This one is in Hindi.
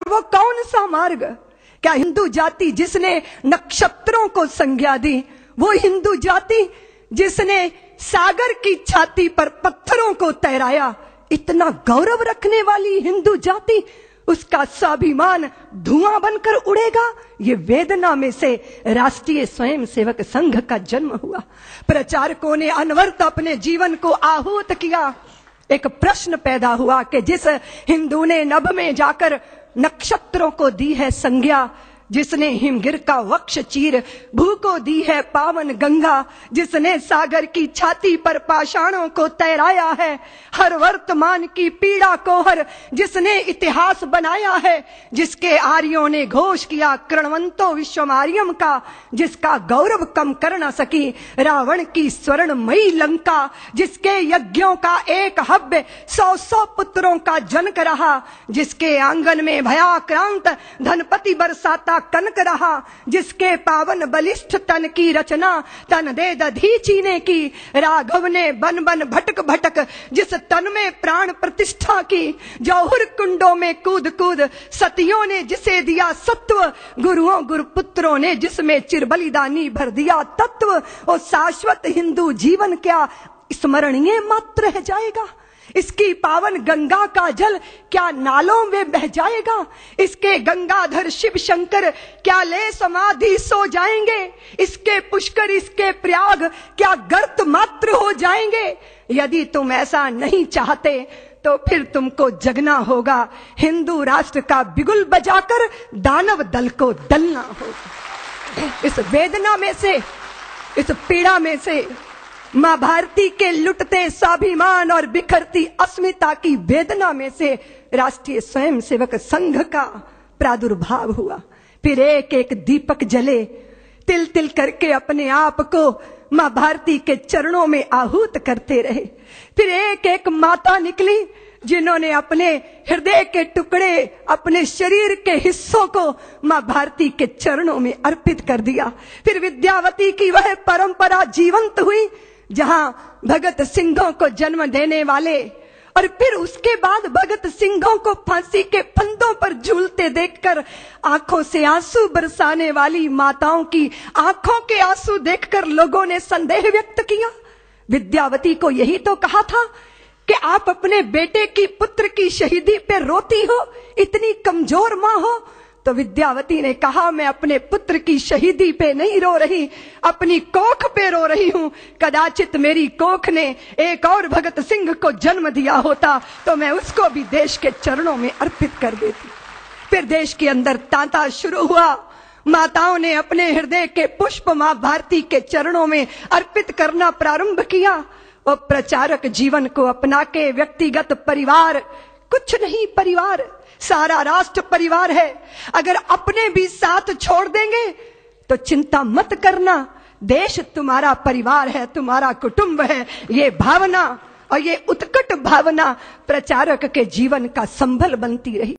वो कौन सा मार्ग? क्या हिंदू जाति जिसने नक्षत्रों को संज्ञा दी, वो हिंदू जाति जिसने सागर की छाती पर पत्थरों को तैराया, इतना गौरव रखने वाली हिंदू जाति, उसका स्वाभिमान धुआं बनकर उड़ेगा? ये वेदना में से राष्ट्रीय स्वयंसेवक संघ का जन्म हुआ। प्रचारकों ने अनवरत अपने जीवन को आहूत किया। एक प्रश्न पैदा हुआ कि जिस हिंदू ने नभ में जाकर नक्षत्रों को दी है संज्ञा, जिसने हिमगिर का वक्ष चीर भू को दी है पावन गंगा, जिसने सागर की छाती पर पाषाणों को तैराया है, हर वर्तमान की पीड़ा को हर जिसने इतिहास बनाया है, जिसके आर्यों ने घोष किया कृणवंतो विश्वमार्यम का, जिसका गौरव कम कर न सकी रावण की स्वर्णमयी लंका, जिसके यज्ञों का एक हव्य 100 पुत्रों का जनक रहा, जिसके आंगन में भयाक्रांत धनपति बरसाता कनक रहा, जिसके पावन बलिष्ठ तन की रचना तन दे दधीची ने की, राघव ने बन बन भटक भटक जिस तन में प्राण प्रतिष्ठा की, जौहर कुंडों में कूद कूद सतियों ने जिसे दिया सत्व, गुरुओं गुरुपुत्रों ने जिसमें चिरबलिदानी भर दिया तत्व, वो शाश्वत हिंदू जीवन क्या स्मरणीय मात्र रह जाएगा? इसकी पावन गंगा का जल क्या नालों में बह जाएगा? इसके गंगाधर शिव शंकर क्या ले समाधि सो जाएंगे? इसके पुष्कर इसके प्रयाग क्या गर्त मात्र हो जाएंगे? यदि तुम ऐसा नहीं चाहते तो फिर तुमको जगना होगा, हिंदू राष्ट्र का बिगुल बजाकर दानव दल को दलना होगा। इस वेदना में से, इस पीड़ा में से, मां भारती के लुटते स्वाभिमान और बिखरती अस्मिता की वेदना में से राष्ट्रीय स्वयंसेवक संघ का प्रादुर्भाव हुआ। फिर एक एक दीपक जले, तिल तिल करके अपने आप को मां भारती के चरणों में आहूत करते रहे। फिर एक एक माता निकली जिन्होंने अपने हृदय के टुकड़े, अपने शरीर के हिस्सों को मां भारती के चरणों में अर्पित कर दिया। फिर विद्यावती की वह परंपरा जीवंत हुई जहां भगत सिंहों को जन्म देने वाले, और फिर उसके बाद भगत सिंहों को फांसी के फंदों पर झूलते देखकर आंखों से आंसू बरसाने वाली माताओं की आंखों के आंसू देखकर लोगों ने संदेह व्यक्त किया। विद्यावती को यही तो कहा था कि आप अपने बेटे की, पुत्र की शहीदी पे रोती हो, इतनी कमजोर मां हो। तो विद्यावती ने कहा, मैं अपने पुत्र की शहीदी पे नहीं रो रही, अपनी कोख पे रो रही हूं। कदाचित मेरी कोख ने एक और भगत सिंह को जन्म दिया होता तो मैं उसको भी देश के चरणों में अर्पित कर देती। फिर देश के अंदर तांता शुरू हुआ। माताओं ने अपने हृदय के पुष्प मां भारती के चरणों में अर्पित करना प्रारंभ किया। और प्रचारक जीवन को अपना के व्यक्तिगत परिवार कुछ नहीं, परिवार सारा राष्ट्र परिवार है। अगर अपने भी साथ छोड़ देंगे तो चिंता मत करना, देश तुम्हारा परिवार है, तुम्हारा कुटुंब है। ये भावना और ये उत्कट भावना प्रचारक के जीवन का संबल बनती रही।